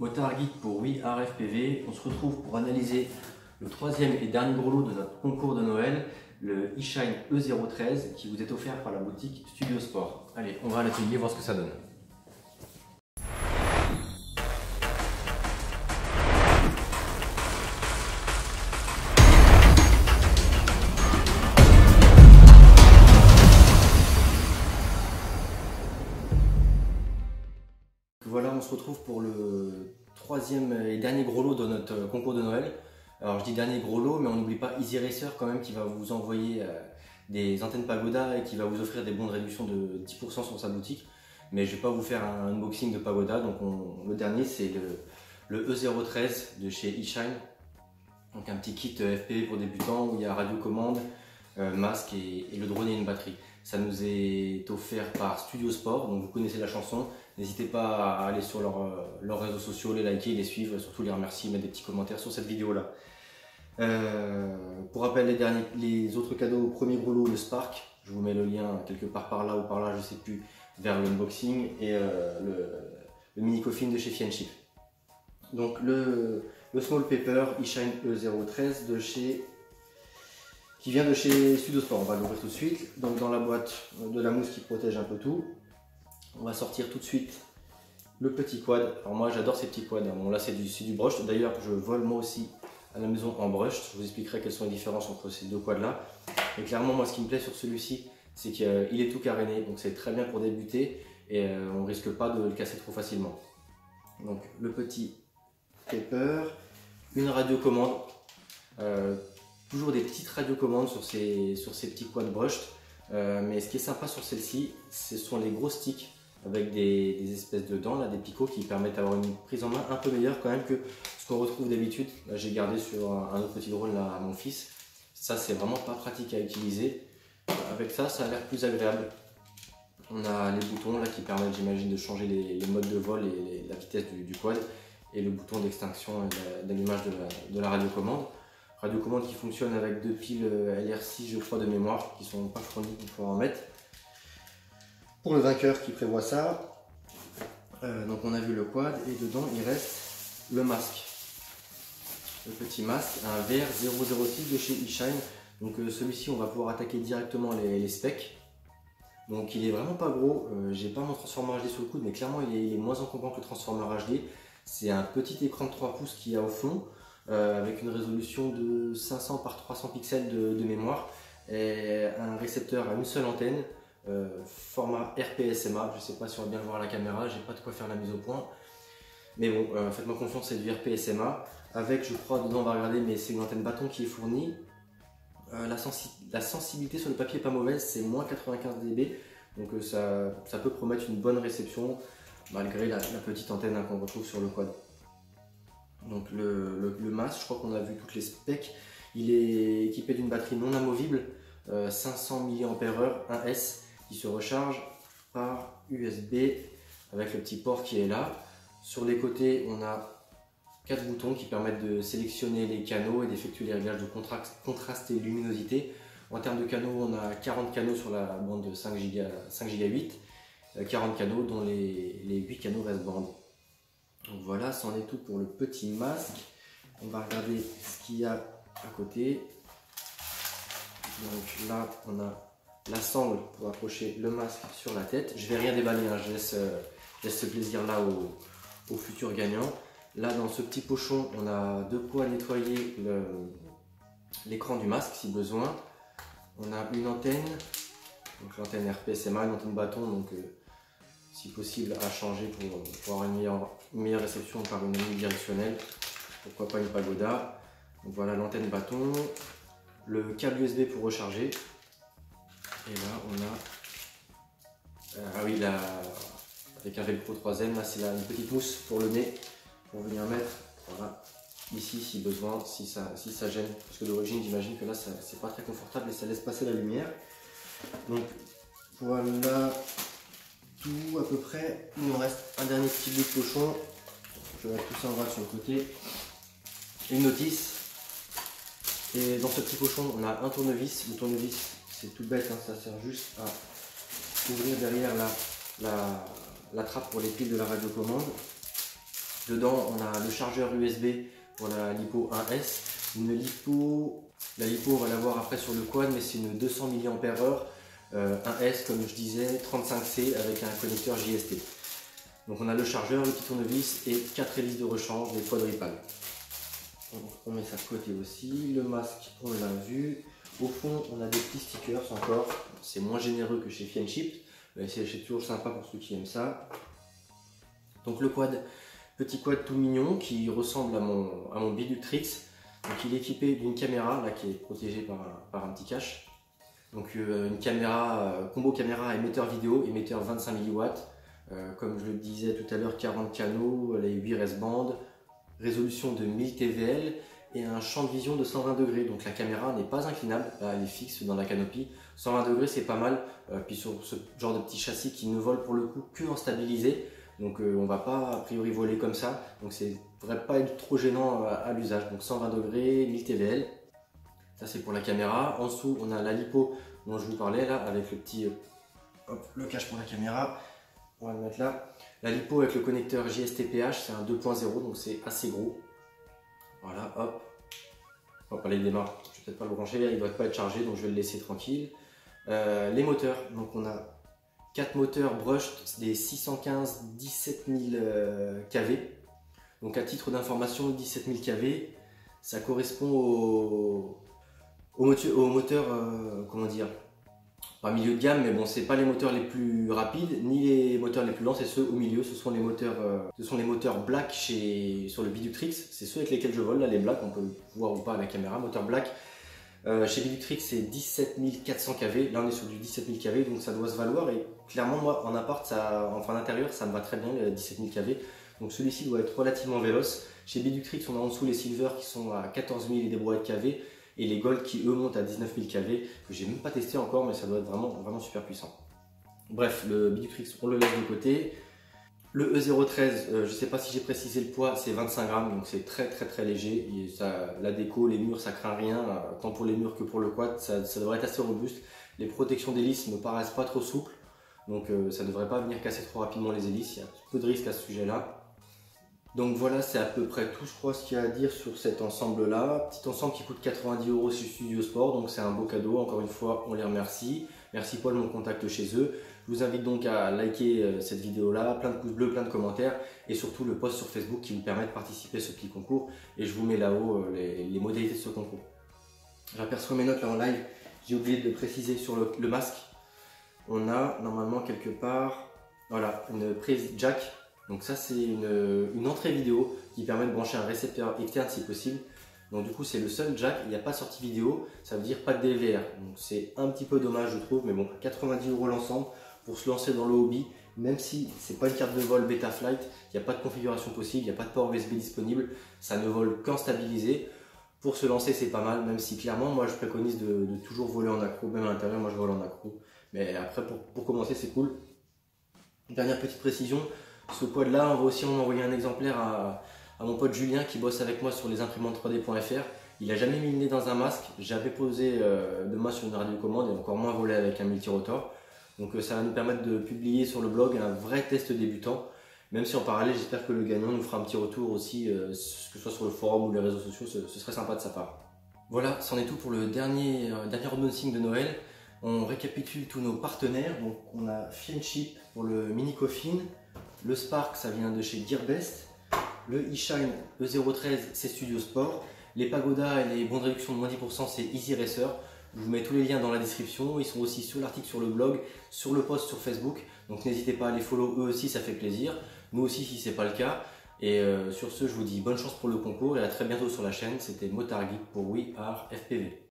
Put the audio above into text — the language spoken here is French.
Motard Geek pour Oui RFPV, on se retrouve pour analyser le troisième et dernier gros lot de notre concours de Noël, le eShine E013 qui vous est offert par la boutique Studio Sport. Allez, on va à l'atelier voir ce que ça donne. Voilà, on se retrouve pour le troisième et dernier gros lot de notre concours de Noël. Alors je dis dernier gros lot, mais on n'oublie pas Easy Racer quand même qui va vous envoyer des antennes Pagoda et qui va vous offrir des bons de réduction de 10% sur sa boutique. Mais je ne vais pas vous faire un unboxing de Pagoda, donc le dernier c'est le E013 de chez eShine. Donc un petit kit FPV pour débutants où il y a radiocommande, masque et le drone et une batterie. Ça nous est offert par Studio Sport, donc vous connaissez la chanson. N'hésitez pas à aller sur leurs réseaux sociaux, les liker, les suivre, surtout les remercier, mettre des petits commentaires sur cette vidéo-là. Pour rappel, les autres cadeaux, premier gros lot, le Spark. Je vous mets le lien quelque part par là ou par là, je ne sais plus, vers l'unboxing et le mini coffin de chez Fiendship. Donc le Small Paper eShine E013 qui vient de chez Studio Sport. On va l'ouvrir tout de suite. Donc dans la boîte de la mousse qui protège un peu tout. On va sortir tout de suite le petit quad. Alors moi j'adore ces petits quads. Bon là c'est du brushed. D'ailleurs je vole moi aussi à la maison en brushed. Je vous expliquerai quelles sont les différences entre ces deux quads là. Et clairement moi ce qui me plaît sur celui-ci c'est qu'il est tout caréné. Donc c'est très bien pour débuter et on risque pas de le casser trop facilement. Donc le petit paper, une radiocommande. Toujours des petites radiocommandes sur ces petits quads brushed. Mais ce qui est sympa sur celle-ci, ce sont les gros sticks avec des espèces de dents, là, des picots qui permettent d'avoir une prise en main un peu meilleure quand même que ce qu'on retrouve d'habitude. Là j'ai gardé sur un autre petit drone là, à mon fils. Ça c'est vraiment pas pratique à utiliser. Avec ça, ça a l'air plus agréable. On a les boutons là qui permettent, j'imagine, de changer les modes de vol et la vitesse du quad. Et le bouton d'extinction et d'allumage de la radiocommande. Radiocommande qui fonctionne avec deux piles LR6 je crois de mémoire qui sont pas fournies pour pouvoir en mettre. Pour le vainqueur qui prévoit ça, donc on a vu le quad et dedans il reste le masque. Le petit masque, un VR006 de chez eShine. Donc celui-ci on va pouvoir attaquer directement les specs. Donc il est vraiment pas gros, j'ai pas mon transformeur HD sur le coude mais clairement il est moins encombrant que le transformeur HD. C'est un petit écran de 3 pouces qu'il y a au fond. Avec une résolution de 500 par 300 pixels de mémoire et un récepteur à une seule antenne, format RPSMA. Je ne sais pas si on va bien le voir à la caméra, j'ai pas de quoi faire la mise au point, mais bon, faites-moi confiance, c'est du RPSMA avec, je crois, dedans on va regarder, mais c'est une antenne bâton qui est fournie. La sensibilité sur le papier est pas mauvaise, c'est moins 95 dB, donc ça peut promettre une bonne réception malgré la petite antenne qu'on retrouve sur le quad. Donc le masque, je crois qu'on a vu toutes les specs. Il est équipé d'une batterie non amovible, 500 mAh 1S qui se recharge par USB avec le petit port qui est là. Sur les côtés, on a 4 boutons qui permettent de sélectionner les canaux et d'effectuer les réglages de contraste et luminosité. En termes de canaux, on a 40 canaux sur la bande de 5 Go 8, 40 canaux dont les 8 canaux restent bandes. Donc voilà, c'en est tout pour le petit masque. On va regarder ce qu'il y a à côté. Donc là, on a la sangle pour accrocher le masque sur la tête. Je vais rien déballer, hein, je laisse ce plaisir là au futur gagnant. Là, dans ce petit pochon, on a de quoi nettoyer l'écran du masque si besoin. On a une antenne, donc l'antenne RPSMA, une antenne bâton, donc si possible à changer pour avoir une meilleure réception par une ligne directionnelle, pourquoi pas une Pagoda. Donc voilà l'antenne bâton, le câble USB pour recharger, et là on a ah oui, avec un velcro 3ème, là c'est une petite mousse pour le nez pour venir mettre, voilà, ici si besoin, si ça gêne, parce que d'origine j'imagine que là c'est pas très confortable et ça laisse passer la lumière. Donc voilà tout à peu près. Il nous reste un dernier petit bout de pochon. Je vais mettre tout ça en vrac sur le côté. Une notice. Et dans ce petit pochon, on a un tournevis. Le tournevis, c'est tout bête, hein, ça sert juste à ouvrir derrière la trappe pour les piles de la radiocommande. Dedans, on a le chargeur USB pour la Lipo 1S. La Lipo, on va l'avoir après sur le quad, mais c'est une 200 mAh 1S, comme je disais, 35C avec un connecteur JST. Donc on a le chargeur, le petit tournevis et 4 hélices de rechange, des quadripales. On met ça de côté aussi. Le masque, on l'a vu. Au fond, on a des petits stickers encore. C'est moins généreux que chez Fiendship, mais c'est toujours sympa pour ceux qui aiment ça. Donc le quad, petit quad tout mignon qui ressemble à mon Biductrix. Donc il est équipé d'une caméra là, qui est protégée par un petit cache. Donc une caméra, combo caméra émetteur vidéo, émetteur 25 mW. Comme je le disais tout à l'heure, 40 canaux, les 8 resbandes, résolution de 1000 TVL et un champ de vision de 120 degrés. Donc la caméra n'est pas inclinable, elle est fixe dans la canopie. 120 degrés c'est pas mal, puis sur ce genre de petit châssis qui ne vole pour le coup que en stabilisé. Donc on va pas a priori voler comme ça, donc ça ne devrait pas être trop gênant à l'usage. Donc 120 degrés, 1000 TVL, ça c'est pour la caméra. En dessous on a la Lipo dont je vous parlais là, avec le petit le cache pour la caméra. On va le mettre là. La Lipo avec le connecteur JST-PH, c'est un 2.0, donc c'est assez gros. Voilà, hop. Hop, allez, il démarre. Je vais peut-être pas le brancher, il ne doit pas être chargé, donc je vais le laisser tranquille. Les moteurs, donc on a 4 moteurs brushed, des 615 17000 kV. Donc à titre d'information, 17000 kV, ça correspond au moteur, comment dire, pas milieu de gamme, mais bon, c'est pas les moteurs les plus rapides ni les moteurs les plus lents, c'est ceux au milieu. Ce sont les moteurs black sur le Biductrix, c'est ceux avec lesquels je vole là, les black, on peut voir ou pas à la caméra. Moteur black chez Biductrix c'est 17400 kV, là on est sur du 17000 kV, donc ça doit se valoir. Et clairement moi en appart, enfin en intérieur, ça me va très bien les 17000 kV, donc celui-ci doit être relativement véloce. Chez Biductrix on a en dessous les Silver qui sont à 14000 et des brouettes kV, et les Gold qui eux montent à 19000 kV, que j'ai même pas testé encore, mais ça doit être vraiment super puissant. Bref, le Biductrix on le laisse de côté. Le E013, je ne sais pas si j'ai précisé le poids, c'est 25 grammes, donc c'est très léger. Et ça, la déco, les murs, ça craint rien, tant pour les murs que pour le quad, ça devrait être assez robuste. Les protections d'hélice ne me paraissent pas trop souples, donc ça ne devrait pas venir casser trop rapidement les hélices, il y a peu de risques à ce sujet-là. Donc voilà, c'est à peu près tout, je crois, ce qu'il y a à dire sur cet ensemble-là. Petit ensemble qui coûte 90 € chez Studio Sport, donc c'est un beau cadeau. Encore une fois, on les remercie. Merci Paul, mon contact chez eux. Je vous invite donc à liker cette vidéo-là, plein de pouces bleus, plein de commentaires et surtout le post sur Facebook qui vous permet de participer à ce petit concours. Et je vous mets là-haut les modalités de ce concours. J'aperçois mes notes là en live, j'ai oublié de préciser sur le masque. On a normalement quelque part, voilà, une prise jack. Donc ça c'est une entrée vidéo qui permet de brancher un récepteur externe si possible. Donc du coup c'est le seul jack, il n'y a pas de sortie vidéo, ça veut dire pas de DVR. Donc c'est un petit peu dommage je trouve, mais bon, 90 € l'ensemble pour se lancer dans le hobby, même si c'est pas une carte de vol Betaflight, il n'y a pas de configuration possible, il n'y a pas de port USB disponible, ça ne vole qu'en stabilisé. Pour se lancer c'est pas mal, même si clairement moi je préconise de toujours voler en accro, même à l'intérieur moi je vole en accro. Mais après pour commencer c'est cool. Dernière petite précision, ce quad là on va aussi en envoyer un exemplaire à mon pote Julien qui bosse avec moi sur les imprimantes 3D.fr. Il n'a jamais mis le nez dans un masque, jamais posé de main sur une radiocommande et encore moins volé avec un multirotor. Donc ça va nous permettre de publier sur le blog un vrai test débutant. Même si en parallèle j'espère que le gagnant nous fera un petit retour aussi, que ce soit sur le forum ou les réseaux sociaux, ce serait sympa de sa part. Voilà, c'en est tout pour le dernier unboxing de Noël. On récapitule tous nos partenaires. Donc on a Fiendship pour le mini coffin, le Spark ça vient de chez Gearbest, le eShine E013 c'est Studio Sport, les Pagoda et les bons de réduction de moins 10% c'est Easy Racer. Je vous mets tous les liens dans la description, ils sont aussi sur l'article sur le blog, sur le post sur Facebook, donc n'hésitez pas à les follow, eux aussi ça fait plaisir, nous aussi si c'est pas le cas. Et sur ce je vous dis bonne chance pour le concours et à très bientôt sur la chaîne. C'était Motard Geek pour We Are FPV.